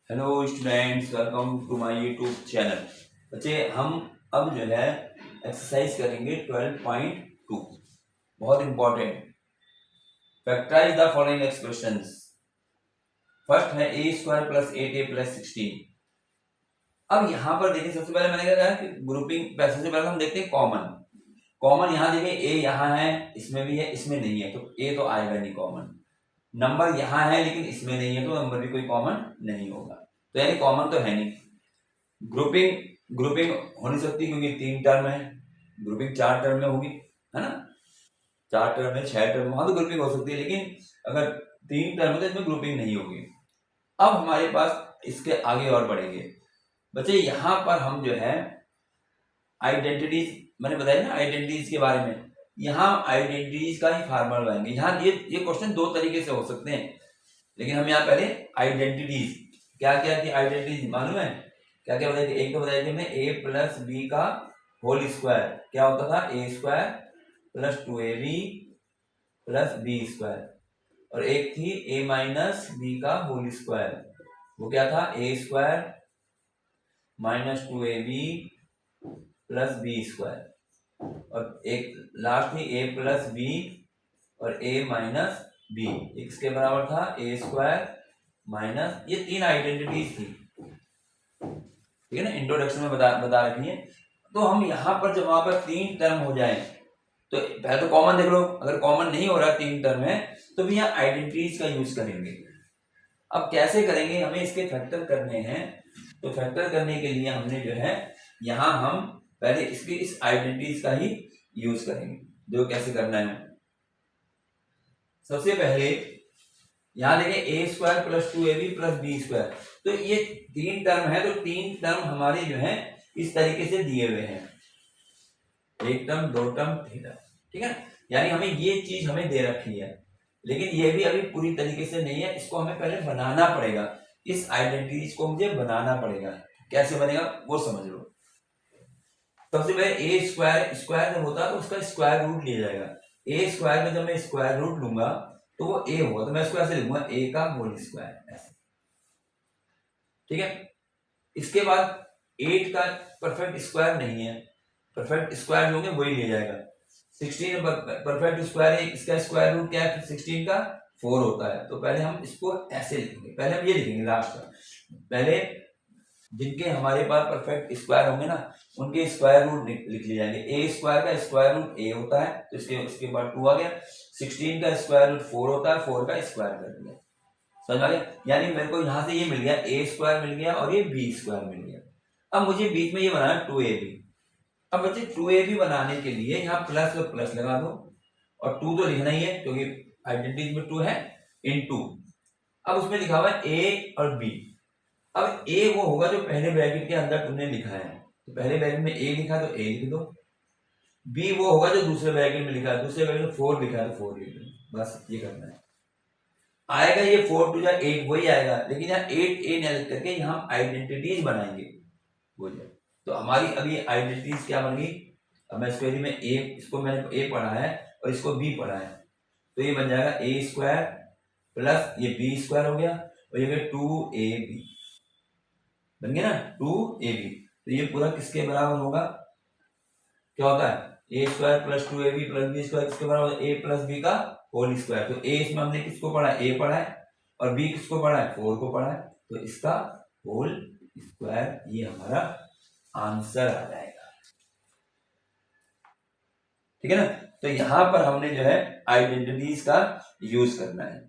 Hello students, welcome to my YouTube channel. बच्चे हम अब जो है एक्सरसाइज करेंगे 12.2। बहुत important. Factorise the following expressions. First है ए स्क्वायर प्लस 8a प्लस 16। अब यहाँ पर देखिए, सबसे पहले मैंने क्या कहा कि ग्रुपिंग, सबसे पहले हम देखते हैं कॉमन। कॉमन यहाँ देखिए, ए यहाँ है, इसमें भी है, इसमें नहीं है, तो ए तो आएगा नहीं कॉमन। नंबर यहाँ है लेकिन इसमें नहीं है, तो नंबर भी कोई कॉमन नहीं होगा, तो यानी कॉमन तो है नहीं। ग्रुपिंग ग्रुपिंग हो नहीं सकती क्योंकि 3 टर्म है। ग्रुपिंग 4 टर्म में होगी, है ना। 4 टर्म में, 6 टर्म में, वहां तो ग्रुपिंग हो सकती है, लेकिन अगर 3 टर्म है तो इसमें ग्रुपिंग नहीं होगी। अब हमारे पास इसके आगे और बढ़ेंगे बच्चे। यहां पर हम जो है आइडेंटिटीज, मैंने बताया ना आइडेंटिटीज के बारे में, यहाँ आइडेंटिटीज का ही फार्मूला लगाएंगे। यहाँ ये क्वेश्चन दो तरीके से हो सकते हैं, लेकिन हम यहाँ पहले आइडेंटिटीज, क्या क्या की आइडेंटिटीज मालूम है, क्या क्या बताई थी। एक तो बताई थी हमने ए प्लस बी का होल स्क्वायर, क्या होता था, A square plus 2ab plus B square. और एक थी ए माइनस बी का होल स्क्वायर, वो क्या था, A square minus 2ab plus B square. और एक लास्ट थी ए प्लस बी और ए माइनस बी, इसके बराबर था ए स्क्वायर माइनस, ये 3 आइडेंटिटीज थी, ठीक है ना, इंट्रोडक्शन में बता रखी है। तो हम यहाँ पर जब वहां पर 3 टर्म हो जाए तो पहले तो कॉमन देख लो, अगर कॉमन नहीं हो रहा 3 टर्म है तो भी यहाँ आइडेंटिटीज का यूज करेंगे। अब कैसे करेंगे, हमें इसके फैक्टर करने हैं, तो फैक्टर करने के लिए हमने जो है यहाँ हम पहले इसकी इस आइडेंटिटीज का ही यूज करेंगे। जो कैसे करना है, सबसे पहले यहाँ देखिए A square plus 2ab plus B square, तो ये 3 टर्म है, तो 3 टर्म हमारे जो है इस तरीके से दिए हुए हैं, 1 टर्म 2 टर्म 3 टर्म, ठीक है। यानी हमें ये चीज हमें दे रखी है, लेकिन ये भी अभी पूरी तरीके से नहीं है, इसको हमें पहले बनाना पड़ेगा। इस आइडेंटिटीज को मुझे बनाना पड़ेगा, कैसे बनेगा वो समझ लो। सबसे पहले ए स्क्वायर, स्क्वायर जब होता है तो उसका स्क्वायर रूट लिया जाएगा। ए स्क्वायर में जब मैं स्क्वायर रूट लूंगा तो वो ए होगा, तो मैं इसको ऐसे लिखूंगा, ए का होल स्क्वायर, ऐसे, ठीक है। इसके बाद 8 का परफेक्ट स्क्वायर नहीं है, परफेक्ट स्क्वायर जो होंगे वही लिया जाएगा। 16 परफेक्ट स्क्वायर है, इसका स्क्वायर रूट क्या है 16 का, 4 होता है, तो पहले हम इसको ऐसे लिखेंगे, पहले हम ये लिखेंगे लास्ट का, पहले जिनके हमारे पास परफेक्ट स्क्वायर होंगे ना उनके स्क्वायर रूट लिख लिए जाएंगे। ए स्क्वायर का स्क्वायर रूट ए होता है, तो इसके बाद 2 आ गया। 16 का स्क्वायर रूट 4 होता है, 4 का स्क्वायर कर दिया, समझ आ गया। यानी मेरे को यहाँ से ये मिल गया, ए स्क्वायर मिल गया और ये बी स्क्वायर मिल गया। अब मुझे बीच में ये बनाना 2ab। अब बच्चे 2ab बनाने के लिए यहाँ प्लस और प्लस लगा दो, और 2 तो लिखना ही है क्योंकि आइडेंटिटी में 2 है, इन 2। अब उसमें लिखा हुआ है ए और बी। अब ए वो होगा जो पहले ब्रैकेट के अंदर तुमने लिखा है, तो पहले ब्रैकेट में ए लिखा तो ए लिख दो। बी वो होगा जो दूसरे ब्रैकेट में लिखा है, दूसरे ब्रैकेट में 4 लिखा है तो 4 लिख दो, बस ये करना है। आएगा ये 4 2 8 वही आएगा, लेकिन यहाँ 8a न लिख करके यहाँ आइडेंटिटीज बनाएंगे, वो जाए। तो हमारी अभी आइडेंटिटीज क्या बन गई, अब मैं इसको, यदि मैं ए, इसको मैंने ए पढ़ा है और इसको बी पढ़ा है, तो ये बन जाएगा ए स्क्वायर प्लस ये बी स्क्वायर हो गया, और ये 2ab बन गया ना, 2ab। तो ये पूरा किसके बराबर होगा, क्या होता है, ए square plus 2ab plus B square किसके बराबर, ए प्लस बी का होल स्क्वायर। तो ए इसमें हमने किसको पढ़ा है, ए पढ़ा है, और बी किसको पढ़ा है, 4 को पढ़ा है, तो इसका होल स्क्वायर ये हमारा आंसर आ जाएगा, ठीक है ना। तो यहां पर हमने जो है आइडेंटिटीज का यूज करना है।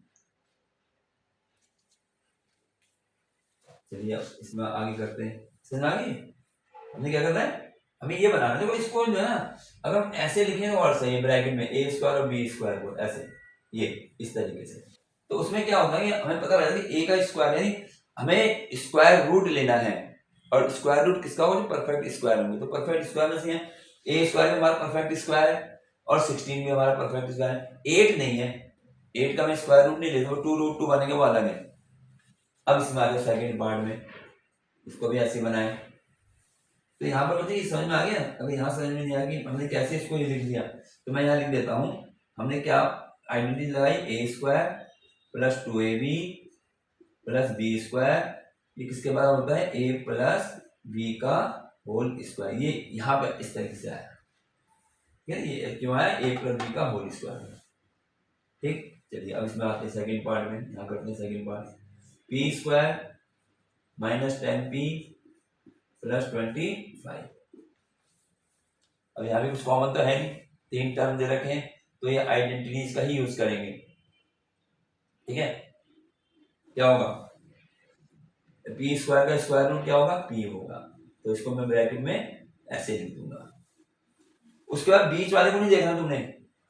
चलिए अब इसमें आगे करते हैं, समझ आगे हमने क्या करना है, हमें ये बनाना है। देखो इसको जो है ना, अगर हम ऐसे लिखें तो और सही है, ब्रैकेट में ए स्क्वायर और बी स्क्वायर को ऐसे, ये इस तरीके से, तो उसमें क्या होता है कि हमें पता लगता है कि ए का स्क्वायर, यानी हमें स्क्वायर रूट लेना है, और स्क्वायर रूट किसका होगा, जो परफेक्ट स्क्वायर होंगे, तो परफेक्ट स्क्वायर में से है ए स्क्वायर में हमारा परफेक्ट स्क्वायर है, और 16 में हमारा परफेक्ट स्क्वायर है। 8 नहीं है, 8 का मैं स्क्वायर रूट नहीं लेता, 2√2 बनेंगे, वो अलग है। अब इसमें आ गया सेकेंड पार्ट में, इसको भी ऐसे बनाए, तो यहाँ पर मुझे समझ में आ गया। अगर यहाँ समझ में नहीं आ गई हमने कैसे इसको ये लिख दिया, तो मैं यहाँ लिख देता हूँ, हमने क्या आइडेंटिटी लगाई, A square plus 2ab plus B square ये किसके बराबर होता है, ए प्लस बी का होल स्क्वायर। ये यहाँ पर इस तरीके से आया, ठीक है, ये क्यों आया, ए प्लस बी का होल स्क्वायर। ठीक, चलिए अब इसमें आते हैं सेकंड पार्ट में, यहाँ करते हैं second part. P square minus 10p plus 25। अब यहाँ भी कुछ कॉमन तो है नहीं, तीन टर्म दे रखे हैं, तो ये आइडेंटिटीज का ही यूज करेंगे। ठीक है, क्या होगा, पी स्क्वायर का स्क्वायर रूट क्या होगा, पी होगा, तो इसको मैं ब्रैकेट में ऐसे लिख दूंगा। उसके बाद बीच वाले को नहीं देखना तुमने,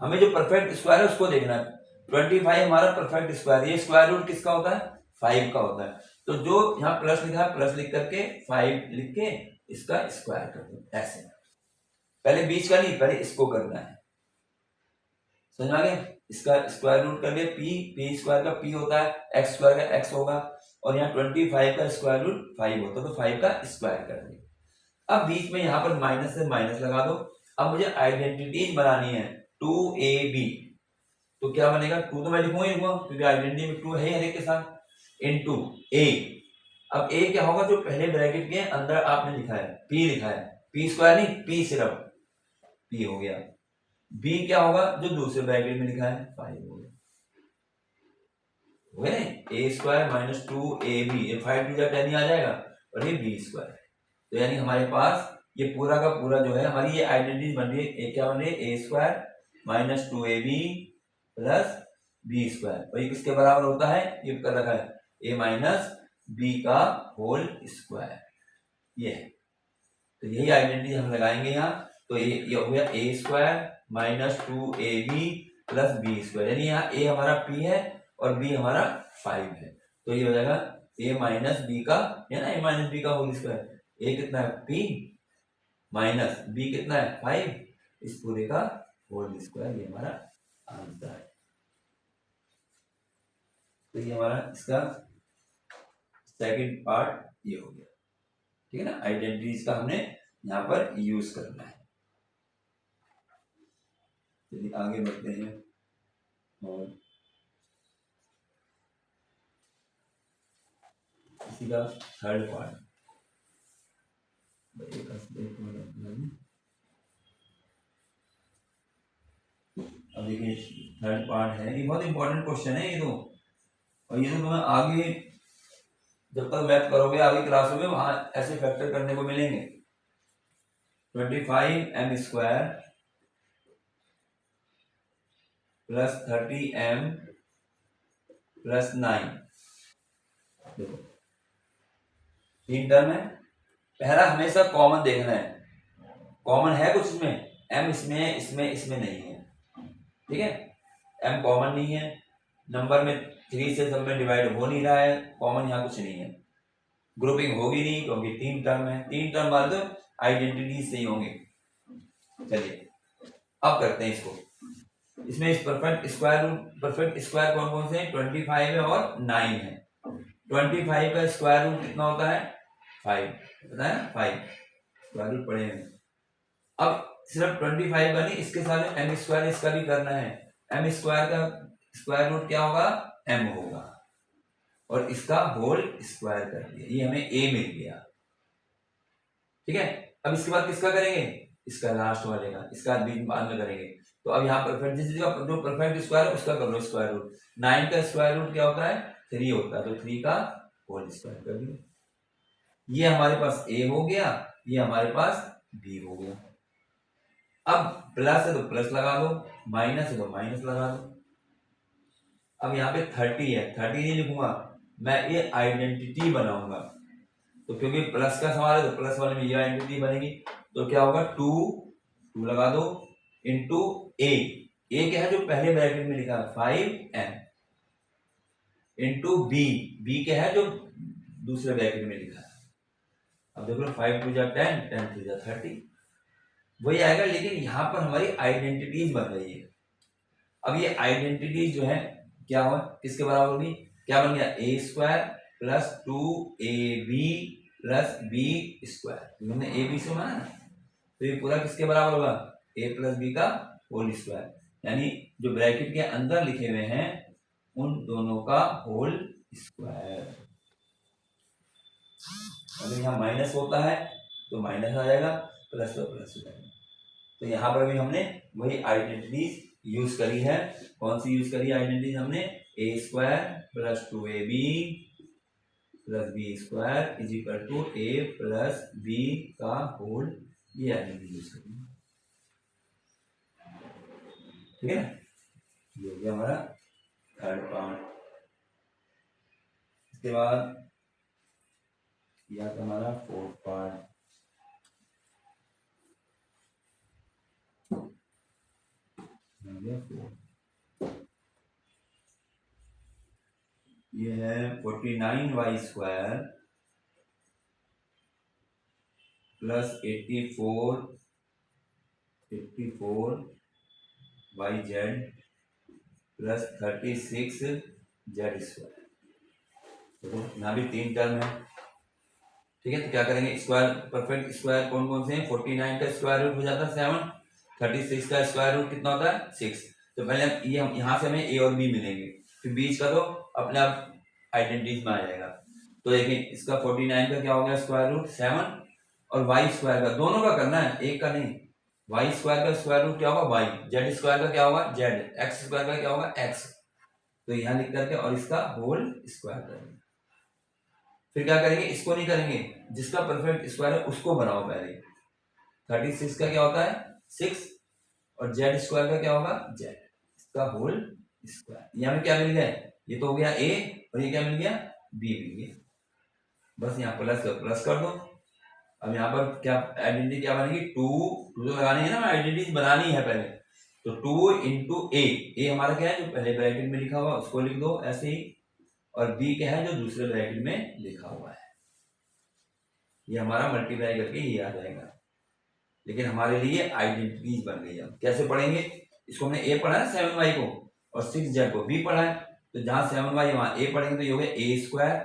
हमें जो परफेक्ट स्क्वायर है उसको देखना है। 25 हमारा परफेक्ट स्क्वायर, ये स्क्वायर रूट किसका होता है, 5 का होता है। तो जो यहाँ प्लस लिखा है, प्लस लिख करके 5 लिख के इसका स्क्वायर कर दो ऐसे। पहले बीच का नहीं, पहले इसको करना है, समझ आ गया। इसका स्क्वायर रूट कर लिया, पी स्क्वायर का पी होता है, एक्स स्क्वायर का एक्स होगा, और यहाँ 25 का स्क्वायर रूट 5 होता है, तो 5 का स्क्वायर कर दिया। अब बीच में यहाँ पर माइनस से माइनस लगा दो। अब मुझे आइडेंटिटीज बनानी है, 2ab, तो क्या बनेगा, 2 तो मैं लिखूंगा ही लिखूंगा क्योंकि आइडेंटिटी में 2 है हर एक के साथ, इनटू a। अब a क्या होगा, जो पहले ब्रैकेट के अंदर आपने लिखा है, p लिखा है, p स्क्वायर नहीं, p सिर्फ p हो गया। b क्या होगा, जो दूसरे ब्रैकेट में लिखा है, 5 हो गया, a स्क्वायर माइनस 2ab, ये 5 टू 10 ही आ जाएगा, और ये b स्क्वायर। तो यानी हमारे पास ये पूरा का पूरा जो है, हमारी ये आइडेंटिटी बन रही है, क्या बन रही है, a square minus 2ab plus B square, और ये किसके बराबर होता है, ये कर रखा है, a माइनस बी का होल स्क्वायर, ये है। तो यही आइडेंटिटी हम लगाएंगे यहाँ। तो ये हो गया a square minus 2ab plus B square, यानी यहाँ a हमारा p है और b हमारा 5 है, तो ये हो जाएगा a माइनस बी का, है ना, a माइनस बी का होल स्क्वायर। a कितना है, p माइनस b कितना है, 5, इस पूरे का होल स्क्वायर, ये हमारा आंसर है। तो ये हमारा इसका सेकंड पार्ट ये हो गया, ठीक है ना। आइडेंटिटीज का हमने यहाँ पर यूज करना है। चलिए आगे बढ़ते हैं, और इसी का थर्ड पार्ट, अब देखिए थर्ड पार्ट है, ये बहुत इंपॉर्टेंट क्वेश्चन है ये तो, और ये तो तुम्हें आगे जब तक मैथ करोगे आगे क्लासों में वहां ऐसे फैक्टर करने को मिलेंगे। 25m square plus 30m plus 9, देखो तीन टर्म है, पहला हमेशा कॉमन देखना है, कॉमन है कुछ इसमें, m इसमें है, इसमें नहीं है, ठीक है, m कॉमन नहीं है, नंबर में 3 से सब में डिवाइड हो नहीं रहा है, कॉमन यहाँ कुछ नहीं है, ग्रुपिंग होगी नहीं क्योंकि तीन टर्म है, तीन टर्म वाले तो आइडेंटिटी सही होंगे। चलिए अब करते हैं इसको, इसमें इस परफेक्ट स्क्वायर कौन कौन से हैं, 25 है और 9 है। 25 का स्क्वायर रूट कितना होता है, 5, पता है ना, 5 स्क्वायर रूट पढ़े हैं। अब सिर्फ 25 का नहीं, इसके साथ m स्क्वायर इसका भी करना है, m स्क्वायर का स्क्वायर रूट क्या होगा, m होगा, और इसका होल स्क्वायर कर दिया, ये हमें a मिल गया, ठीक है। अब इसके बाद किसका करेंगे, इसका लास्ट वाले का, इसका बाद में करेंगे। तो अब यहाँ परफेक्ट जो परफेक्ट स्क्वायर है उसका कर लो स्क्वायर रूट, 9 का स्क्वायर रूट क्या होता है, 3 होता है, तो 3 का होल स्क्वायर कर दिया, ये हमारे पास a हो गया, ये हमारे पास b हो गया। अब प्लस है तो प्लस लगा दो, माइनस है तो माइनस लगा दो। अब यहाँ पे 30 है, 30 नहीं लिखूंगा मैं, ये आइडेंटिटी बनाऊंगा, तो क्योंकि प्लस का सवाल है तो प्लस वाले में ये आइडेंटिटी बनेगी, तो क्या होगा, 2 लगा दो इंटू a क्या है, जो पहले ब्रैकेट में लिखा है 5m, इंटू b क्या है, जो दूसरे ब्रैकेट में लिखा है। अब देख लो 5 टू जा 10, 10 टू जा 30, वही आएगा, लेकिन यहाँ पर हमारी आइडेंटिटीज बन रही है। अब ये आइडेंटिटी जो है क्या हुआ, किसके बराबर होगी, क्या बन गया, a square plus 2ab plus b square, हमने a b से माना ना, तो ये पूरा किसके बराबर होगा, a प्लस b का होल स्क्वायर, यानी जो ब्रैकेट के अंदर लिखे हुए हैं उन दोनों का होल स्क्वायर। अगर यहाँ माइनस होता है तो माइनस आ जाएगा, प्लस तो प्लस हो जाएगा। तो यहाँ पर भी हमने वही आइडेंटिटीज यूज करी है। कौन सी यूज करी आइडेंटिटीज हमने? A square plus 2ab plus B square is equal to A plus B का होल, ये आइडेंटिटी यूज करी। ठीक है ना, ये हो गया हमारा थर्ड पार्ट। इसके बाद यह था हमारा फोर्थ पार्ट। ये है 49y square plus 84 y z plus 36 z square. देखो यहाँ भी 3 टर्म है। ठीक है, तो क्या करेंगे? स्क्वायर परफेक्ट स्क्वायर कौन कौन से हैं? 49 का स्क्वायर रूट हो जाता है 7, 36 का स्क्वायर रूट कितना होता है? 6। तो पहले ये हम यहाँ से हमें ए और बी मिलेंगे, फिर बीच का तो अपने आप आइडेंटिटीज में आ जाएगा। तो देखिए इसका 49 का क्या हो गया स्क्वायर रूट 7, और वाई स्क्वायर का दोनों का करना है, एक का नहीं। वाई स्क्वायर का स्क्वायर रूट क्या होगा? वाई। जेड स्क्वायर का क्या होगा? जेड। एक्स स्क्वायर का क्या होगा? एक्स। तो यहाँ लिख करके और इसका होल स्क्वायर करेंगे। फिर क्या करेंगे? इसको नहीं करेंगे, जिसका परफेक्ट स्क्वायर है उसको बनाओ पहले। 36 का क्या होता है? 6, और जेड स्क्वायर का क्या होगा? जेड। इसका होल स्क्वायर। यहाँ में क्या मिल गया? ये तो हो गया ए, और ये क्या मिल गया? बी मिल गया। बस यहाँ प्लस प्लस कर दो। अब यहाँ पर क्या आइडेंटिटी क्या बनेगी? 2 तो लगानी है ना, आइडेंटिटी बनानी है पहले। तो 2 इंटू ए हमारा क्या है? जो पहले ब्रैकेट में लिखा हुआ उसको लिख दो ऐसे ही, और बी क्या है? जो दूसरे ब्रैकेट में लिखा हुआ है। ये हमारा मल्टीप्लाई करके ये आ जाएगा। लेकिन हमारे लिए आइडेंटिटीज बन गई। अब कैसे पढ़ेंगे? इसको हमने ए पढ़ा है 7y को, और 6z को बी पढ़ा है। तो जहां 7y वहां ए पढ़ेंगे तो ये हो गया ए स्क्वायर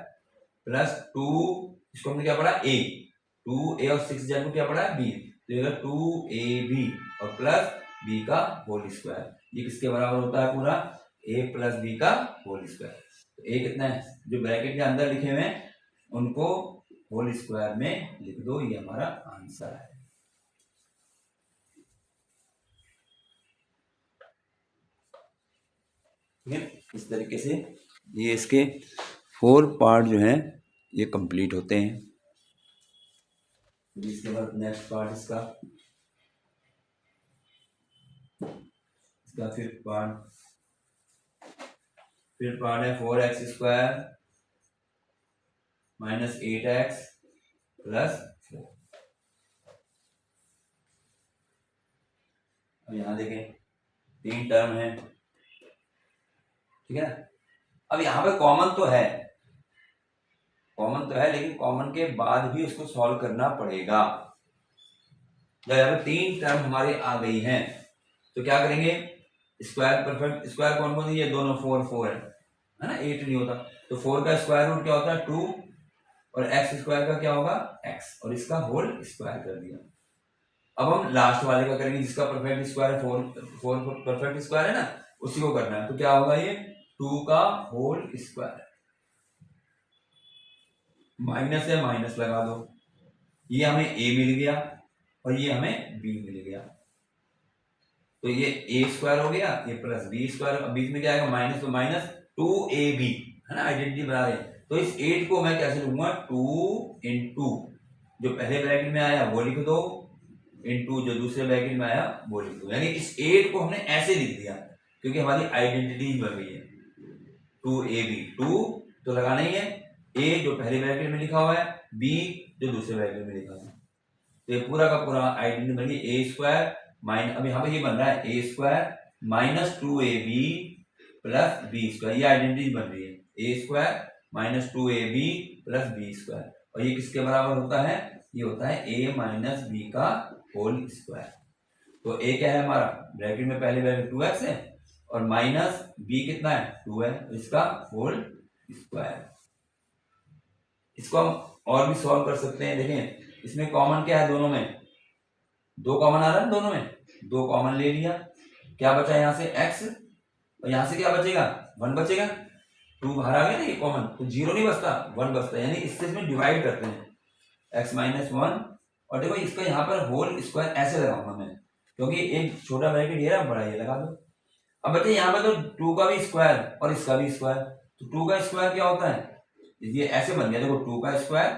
प्लस 2, इसको हमने क्या पढ़ा? ए। 2a और 6z को क्या पढ़ा है? बी। तो ये 2ab और प्लस बी का होल स्क्वायर। ये किसके बराबर होता है? पूरा a प्लस बी का होल स्क्वायर। तो a कितना है? जो ब्रैकेट के अंदर लिखे हुए हैं उनको होल स्क्वायर में लिख दो, ये हमारा आंसर है। ठीक है, इस तरीके से ये इसके 4 पार्ट जो हैं ये कंप्लीट होते हैं। इसके बाद नेक्स्ट पार्ट इसका फिफ्थ पार्ट है 4x square minus 8x plus 4। अब यहाँ देखें 3 टर्म है। ठीक है, अब यहाँ पे कॉमन तो है, लेकिन कॉमन के बाद भी उसको सॉल्व करना पड़ेगा। जब यहाँ पे 3 टर्म हमारे आ गई हैं तो क्या करेंगे? स्क्वायर परफेक्ट स्क्वायर कौन कौन? ये दोनों 4 है ना, 8 नहीं होता। तो 4 का स्क्वायर रूट क्या होता है? 2, और एक्स स्क्वायर का क्या होगा? x, और इसका होल स्क्वायर कर दिया। अब हम लास्ट वाले का करेंगे जिसका परफेक्ट स्क्वायर है 4 परफेक्ट स्क्वायर है ना, उसी को करना है। तो क्या होगा? ये 2 का होल स्क्वायर, माइनस है माइनस लगा दो। ये हमें a मिल गया और ये हमें b मिल गया। तो ये a स्क्वायर हो गया, ये प्लस b स्क्वायर, बीच में क्या आएगा? माइनस, तो माइनस 2ab है ना, आइडेंटिटी बना रहे हैं। तो इस 8 को मैं कैसे लूंगा? 2 इंटू जो पहले ब्रैकेट में आया वो लिख दो, इंटू जो दूसरे ब्रैकेट में आया वो लिख दो। यानी इस 8 को हमने ऐसे लिख दिया क्योंकि हमारी आइडेंटिटी बन गई है। 2ab, 2 तो लगाना ही है, a जो पहले ब्रैकेट में लिखा हुआ है, b जो दूसरे ब्रैकेट में लिखा हुआ है। तो ये पूरा का पूरा आइडेंटिटी बन गई a स्क्वायर माइनस, अब यहाँ पे ये बन रहा है a square minus 2ab plus B square. ये आइडेंटिटी बन रही है a square minus 2ab plus B square, और ये किसके बराबर होता है? ये होता है a माइनस बी का होल स्क्वायर। तो a क्या है हमारा? ब्रैकेट में पहले ब्रैकेट 2x है, और माइनस b कितना है? 2 है, तो इसका होल स्क्वायर। इसको हम और भी सॉल्व कर सकते हैं। देखें इसमें कॉमन क्या है? दोनों में 2 कॉमन आ रहा है, दोनों में 2 कॉमन ले लिया। क्या बचा यहाँ से? x, और यहाँ से क्या बचेगा? 1 बचेगा। 2 बाहर आ गया ना, ये कॉमन, तो 0 नहीं बचता, 1 बचता है। यानी इससे इसमें डिवाइड करते हैं, x माइनस वन, और देखो इसका यहाँ पर होल स्क्वायर ऐसे लगाऊंगा मैं, क्योंकि एक छोटा ब्रैकेट ये रहा, बड़ा ये लगा दो। अब बच्चे यहाँ पर तो 2 का भी स्क्वायर और इसका भी स्क्वायर, तो 2 का स्क्वायर क्या होता है, ये ऐसे बन गया, देखो 2 का स्क्वायर,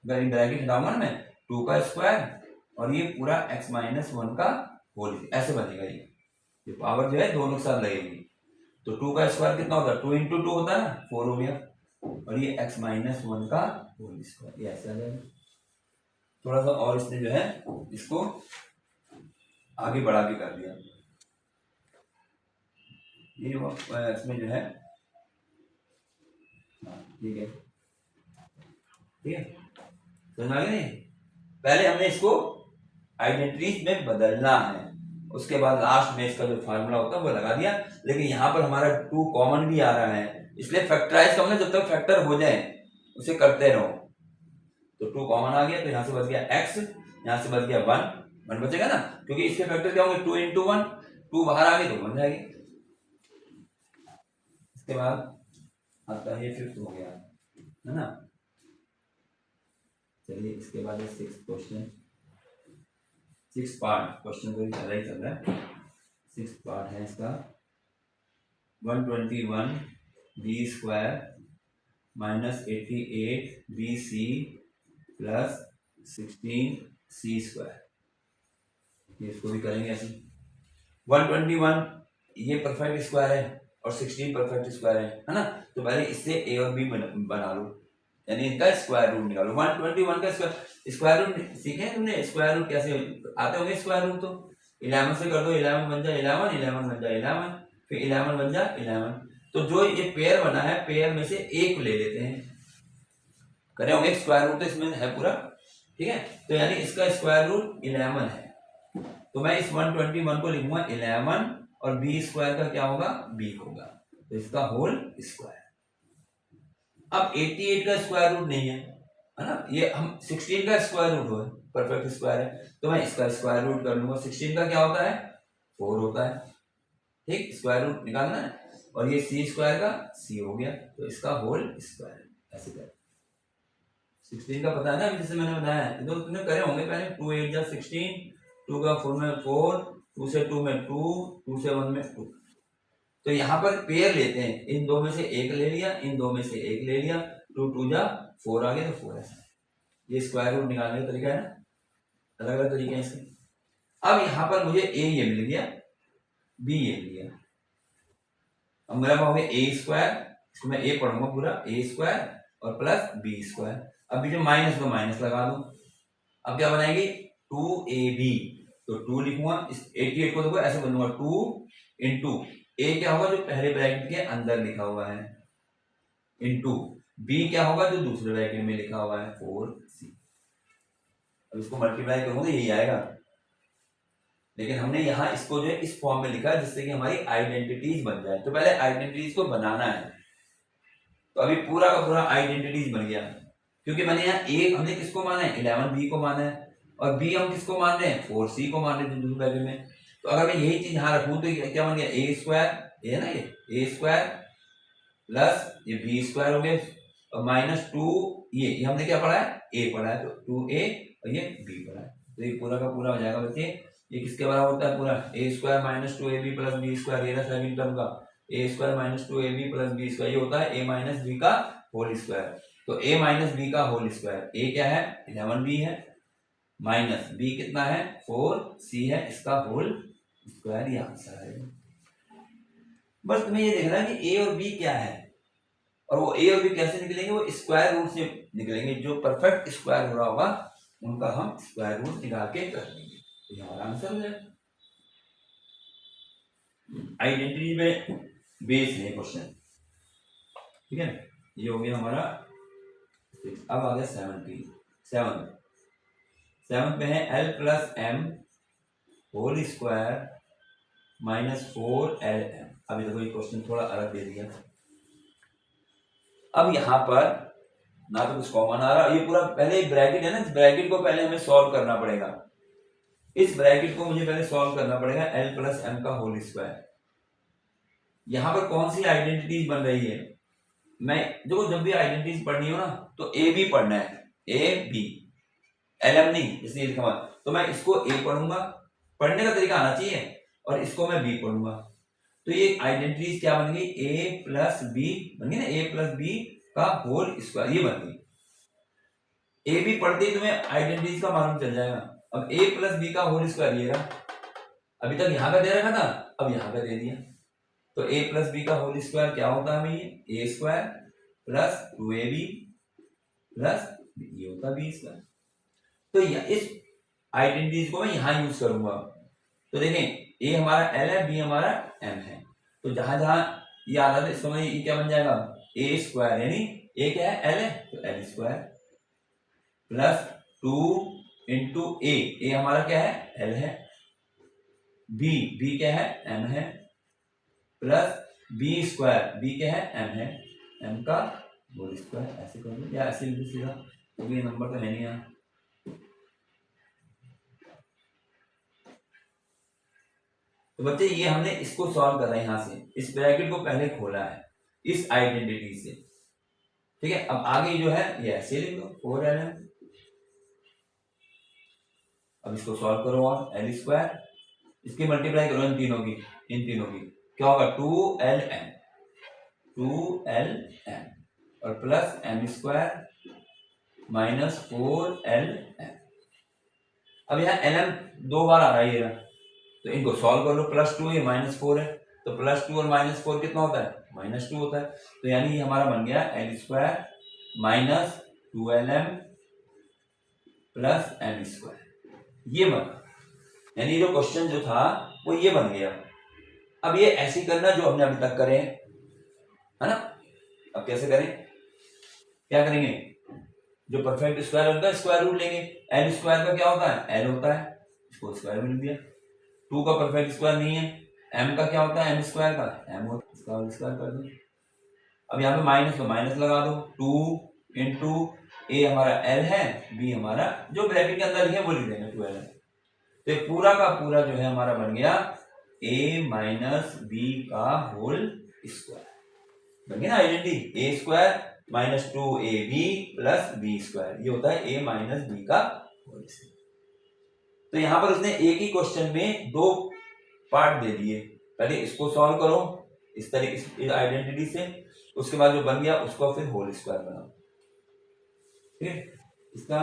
अगर ब्रैकेट हटाऊंगा ना मैं, 2 का स्क्वायर और ये पूरा x माइनस वन का होल, ऐसे बनेगा ये पावर जो है दोनों के साथ लगेगी। तो 2 का स्क्वायर कितना होता है, 2 इंटू 2 होता है ना, 4 हो गया, और ये x माइनस वन का होल स्क्वायर, ये ऐसे आ जाएगा। थोड़ा सा और इसने जो है इसको आगे बढ़ा के कर दिया, ये इसमें जो है, ठीक है ठीक है, समझ आ गया नहीं। पहले हमने इसको आइडेंटिटीज में बदलना है, उसके बाद लास्ट में इसका जो फार्मूला होता है वो लगा दिया। लेकिन यहाँ पर हमारा 2 कॉमन भी आ रहा है, इसलिए फैक्टराइज करना, जब तक फैक्टर हो जाए उसे करते रहो। तो 2 कॉमन आ गया, तो यहाँ से बच गया x, यहाँ से बच गया 1 बचेगा ना, क्योंकि इसके फैक्टर क्या होंगे, 2 इंटू 1, 2 बाहर आ गए तो बन जाएगी। इसके बाद आता है 5th हो गया, है ना। चलिए इसके बाद 6th question, 6th part, question तो चल रहा है, 6th पार्ट है इसका, 121 b square minus 88 b c plus 16 c square, इसको भी करेंगे ऐसे। 121 ये परफेक्ट स्क्वायर है और 16 परफेक्ट स्क्वायर है ना, तो पहले इससे ए और बी बना लो, यानी इनका स्क्वायर रूट निकालो। 121 का स्क्वायर रूट सीखे तुमने, स्क्वायर रूट कैसे आते होंगे, स्क्वायर रूट तो 11 से कर दो, 11 बन जाए 11, 11 बन जाए 11, फिर 11 बन जाए 11। तो जो ये पेयर बना है, पेयर में से एक ले लेते हैं, करे होंगे स्क्वायर रूट तो इसमें है पूरा, ठीक है, तो यानी इसका स्क्वायर रूट 11 है, तो मैं इस 121 को लिखूंगा 11, और बी स्क्वायर का क्या होगा, बी होगा, तो इसका होल स्क्वायर। अब 88 का स्क्वायर रूट नहीं है ना, ये हम 16 का स्क्वायर रूट हो, परफेक्ट स्क्वायर है, तो मैं इसका स्क्वायर रूट कर लूंगा। 16 का क्या होता है, 4 होता है, ठीक, स्क्वायर रूट निकालना है, और ये सी स्क्वायर का सी हो गया, तो इसका होल स्क्वायर, ऐसे कर। 16 का पता है ना, जैसे मैंने बताया, तो तुमने करे होंगे पहले, 2 8 जा 16, 2 का 4 में 4, 2 से 2 में 2, 2 से 1 में 2। तो यहाँ पर पेयर लेते हैं, इन दो में से एक ले लिया, इन दो में से एक ले लिया, 2 2 जा 4 आ गया, तो 4 ऐसा। ये स्क्वायर रूट निकालने का तरीका है ना, अलग अलग तरीके हैं इसके। अब यहाँ पर मुझे ए ये मिल गया, बी ये मिल गया, अब मेरा हो गया ए स्क्वायर, इसको मैं ए पढ़ूंगा पूरा, ए स्क्वायर और प्लस बी स्क्वायर। अब बीच में माइनस, तो माइनस लगा दो, अब क्या बनाएंगे 2ab, तो 2 लिखूंगा, इस 88 को देखो ऐसे बनूंगा, 2 इंटू ए क्या होगा जो पहले ब्रैकेट के अंदर लिखा हुआ है, इंटू बी क्या होगा जो दूसरे ब्रैकेट में लिखा हुआ है 4c। अब इसको मल्टीप्लाई करूंगा तो यही आएगा, लेकिन हमने यहाँ इसको जो है इस फॉर्म में लिखा है जिससे कि हमारी आइडेंटिटीज बन जाए। तो पहले आइडेंटिटीज को बनाना है, तो अभी पूरा का पूरा आइडेंटिटीज बन गया, क्योंकि मैंने यहाँ ए हमने किसको माना है, 11 बी को माना है, और बी हम किसको मान रहे हैं, 4c को मान रहे हैं दूसरे ब्रैकेट में। तो अगर मैं यही चीज यहाँ रखूं तो क्या बन गया, ए स्क्वायर, ये है ना, ये ए स्क्वायर प्लस ये बी स्क्वायर हो गया, और माइनस 2 ये हमने क्या पढ़ा है, ए पढ़ा है, तो 2a और ये बी पढ़ा है, तो ये पूरा का पूरा हो जाएगा बच्चे। ये किसके बराबर होता है पूरा, A square minus 2ab plus B square, ये रहा सेकंड टर्म का, A square minus 2ab plus B square, ये होता है ए माइनस बी का होल स्क्वायर। तो a माइनस बी का होल स्क्वायर, a क्या है 11b है, माइनस b कितना है 4c है, इसका होल स्क्वायर, ये आंसर है। बस तुम्हें ये देखना है कि a और b क्या है, और वो a और b कैसे निकलेंगे, वो स्क्वायर रूट से निकलेंगे, जो परफेक्ट स्क्वायर हो रहा होगा उनका हम स्क्वायर रूट निकाल के कर लेंगे, तो ये हमारा आंसर हो जाएगा। आइडेंटिटी में बेस है क्वेश्चन, ठीक है, ये हो गया हमारा। अब आ गया 7 पे है l plus m whole square minus 4lm। अभी देखो ये क्वेश्चन थोड़ा अलग दे दिया। अब यहाँ पर ना तो कुछ कॉमन आ रहा, ये पूरा पहले एक ब्रैकेट है ना, इस ब्रैकेट को पहले हमें सॉल्व करना पड़ेगा, इस ब्रैकेट को मुझे पहले सॉल्व करना पड़ेगा, l प्लस एम का होल स्क्वायर। यहाँ पर कौन सी आइडेंटिटीज बन रही है, मैं जो जब भी आइडेंटिटीज पढ़नी हो ना तो ए बी पढ़ना है, ए बी, LM नहीं, इसलिए लिखा हुआ। तो मैं इसको A पढ़ूंगा, पढ़ने का तरीका आना चाहिए, और इसको मैं B पढ़ूंगा। तो ये आइडेंटिटीज क्या बन गई, A प्लस बी बन गई ना, A प्लस बी का होल स्क्वायर, ये बन गई। ए बी पढ़ते ही तुम्हें आइडेंटिटीज का मालूम चल जाएगा। अब A प्लस बी का होल स्क्वायर ये रहा, अभी तक यहाँ का दे रखा था, अब यहाँ का दे दिया। तो A प्लस बी का होल स्क्वायर क्या होता है हमें, ये A square plus 2AB plus ये होता है B स्क्वायर। तो इस आइडेंटिटीज को मैं यहाँ यूज करूंगा। तो देखें, A हमारा L है, B हमारा M है, तो जहां जहां ये आ रहा था इसको ये क्या बन जाएगा, A स्क्वायर, यानी A क्या है, L है, तो L square plus 2 into A हमारा क्या है, L है, B क्या है, M है, प्लस B स्क्वायर, B क्या है, M है, M का होल स्क्वायर। ऐसे कर लो या ऐसे लिख दो सीधा, क्योंकि ये नंबर तो है नहीं यहाँ। तो बच्चे ये हमने इसको सॉल्व करा है, यहां से इस ब्रैकेट को पहले खोला है इस आइडेंटिटी से, ठीक है। अब आगे जो है ये ऐसे लिख लो 4LM। अब इसको सॉल्व करो, और L स्क्वायर, इसकी मल्टीप्लाई करो इन तीनों की, क्या होगा, 2LM और plus M square minus 4LM। अब यहाँ LM 2 बार आ रहा है ये, तो इनको सॉल्व कर लो, प्लस 2 ये माइनस 4 है, तो प्लस 2 और माइनस 4 कितना होता है, -2 होता है। तो यानी ये हमारा बन गया L square minus 2LM plus M square, ये बना। यानी जो क्वेश्चन जो था वो ये बन गया। अब ये ऐसे करना जो हमने अभी तक करे, है ना। अब कैसे करें, क्या करेंगे, जो परफेक्ट स्क्वायर होता है स्क्वायर रूट लेंगे। L स्क्वायर का क्या होता है, L होता है, इसको स्क्वायर रूट दिया। 2 का परफेक्ट स्क्वायर नहीं है, M का क्या होता है, M स्क्वायर का M होता है, इसका स्क्वायर कर दो। अब यहाँ पे माइनस में माइनस लगा दो, 2 इंटू A हमारा L है, B हमारा जो ब्रैकेट के अंदर लिखे वो लिख देंगे 12। तो पूरा का पूरा जो है हमारा बन गया A माइनस बी का होल स्क्वायर, बन गया ना identity, A square minus 2AB plus B square, ये होता है A माइनस बी का होल स्क्वायर। तो यहां पर उसने एक ही क्वेश्चन में 2 पार्ट दे दिए, पहले इसको सॉल्व करो इस तरीके से आइडेंटिटी से, उसके बाद जो बन गया उसको फिर होल स्क्वायर बनाओ, ठीक है। इसका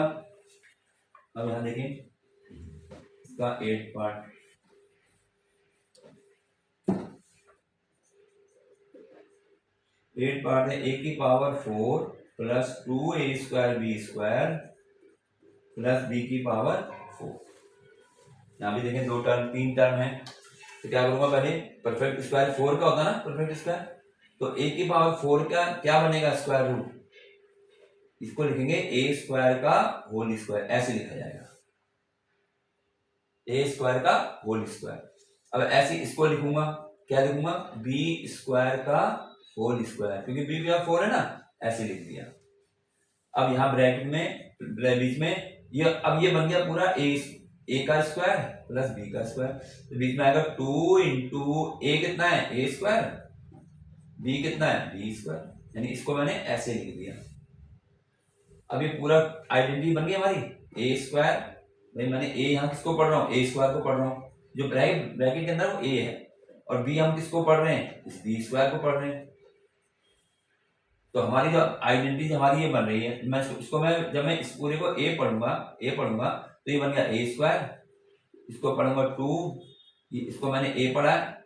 अब यहां देखें, इसका 8 पार्ट, है A की power 4 plus 2A square B square plus B की पावर 4। यहाँ भी देखें 2 टर्म 3 टर्म है, तो क्या करूंगा, पहले परफेक्ट स्क्वायर 4 का होता है ना परफेक्ट स्क्वायर, तो A की पावर 4 का क्या बनेगा, स्क्वायर रूट, इसको लिखेंगे A स्क्वायर का होल स्क्वायर, ऐसे लिखा जाएगा A स्क्वायर का होल स्क्वायर। अब ऐसे इसको लिखूंगा, क्या लिखूंगा, B स्क्वायर का होल स्क्वायर, क्योंकि B का 4 है ना, ऐसे लिख दिया। अब यहाँ ब्रैकेट में बीच में ये, अब ये बन गया पूरा A का स्क्वायर प्लस B का स्क्वायर, तो बीच में आएगा 2 इंटू A कितना है, A स्क्वायर, B कितना है, B स्क्वायर, यानी इसको मैंने ऐसे लिख दिया। अब ये पूरा आइडेंटिटी बन गई हमारी A स्क्वायर, भाई मैंने A यहाँ किसको पढ़ रहा हूँ, A स्क्वायर को पढ़ रहा हूँ, जो ब्रैकेट के अंदर वो A है, और B हम किसको पढ़ रहे हैं, इस B स्क्वायर को पढ़ रहे हैं। तो हमारी जो आइडेंटिटी हमारी ये बन रही है, मैं इसको मैं जब मैं इस पूरे को A पढ़ूंगा तो ये बन गया A स्क्वायर, इसको पढ़ूंगा 2, इसको मैंने A पढ़ा है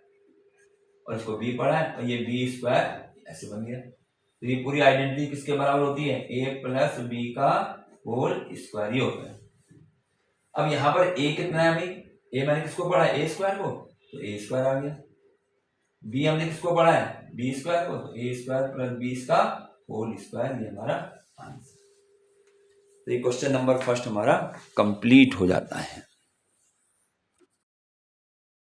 और इसको B पढ़ा है, और ये B स्क्वायर ऐसे बन गया। तो ये पूरी आइडेंटिटी किसके बराबर होती है, A प्लस B का होल स्क्वायर, ये होता है। अब यहाँ पर A कितना है भाई, A मैंने किसको पढ़ा है, A स्क्वायर को, तो A स्क्वायर आ गया। B हमने किसको पढ़ा है, B स्क्वायर को, तो A स्क्वायर प्लस B का होल स्क्वायर, ये हमारा आंसर। तो ये क्वेश्चन नंबर फर्स्ट हमारा कंप्लीट हो जाता है।